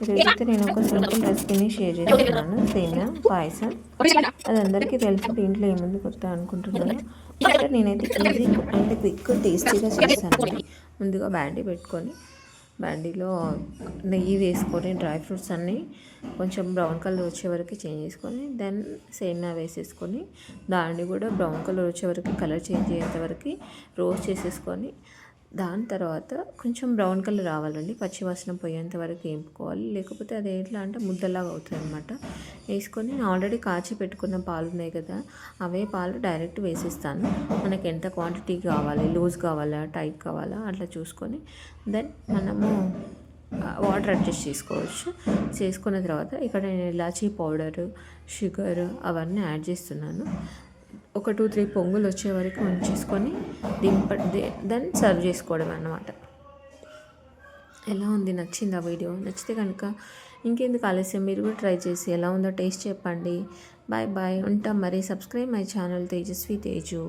ఈరోజైతే నేను ఒక సింపుల్ రెసిపీని షేర్ చేస్తున్నాను, సేమియా పాయసం. అది అందరికీ తెలుసు, దీంట్లో ఏముంది కొత్త అనుకుంటున్నాను. బట్ నేనైతే ఈజీ అండ్ క్విక్ టేస్టీగా చేస్తానండి. ముందుగా బ్యాండీ పెట్టుకొని, బ్యాండీలో నెయ్యి వేసుకొని డ్రై ఫ్రూట్స్ అన్నీ కొంచెం బ్రౌన్ కలర్ వచ్చే వరకు చేంజ్ చేసుకొని, దెన్ సేమియా వేసేసుకొని దాన్ని కూడా బ్రౌన్ కలర్ వచ్చే వరకు, కలర్ చేంజ్ అయ్యేంత వరకు రోస్ట్ చేసేసుకొని, దాని తర్వాత కొంచెం బ్రౌన్ కలర్ రావాలండి, పచ్చివాసన పోయేంత వరకు వేపుకోవాలి. లేకపోతే అది ఎట్లా అంటే ముద్దలాగా అవుతుంది అనమాట. వేసుకొని నేను ఆల్రెడీ కాచి పెట్టుకున్న పాలు ఉన్నాయి కదా, అవే పాలు డైరెక్ట్ వేసేస్తాను. మనకి ఎంత క్వాంటిటీ కావాలి, లూజ్ కావాలా టైట్ కావాలా అట్లా చూసుకొని, దెన్ మనము వాటర్ అడ్జస్ట్ చేసుకోవచ్చు. చేసుకున్న తర్వాత ఇక్కడ నేను ఇలాచీ పౌడరు, షుగర్ అవన్నీ యాడ్ చేస్తున్నాను. ఒక 2-3 పొంగులు వచ్చే వరకు ఉంచేసుకొని దెన్ సర్వ్ చేసుకోవడం అన్నమాట. ఎలా ఉంది, నచ్చింది ఆ వీడియో? నచ్చితే కనుక ఇంకెందుకు ఆలస్యం, మీరు కూడా ట్రై చేసి ఎలా ఉందో టేస్ట్ చెప్పండి. బాయ్ బాయ్, ఉంటాం మరి. Subscribe my channel Tejaswi Teju.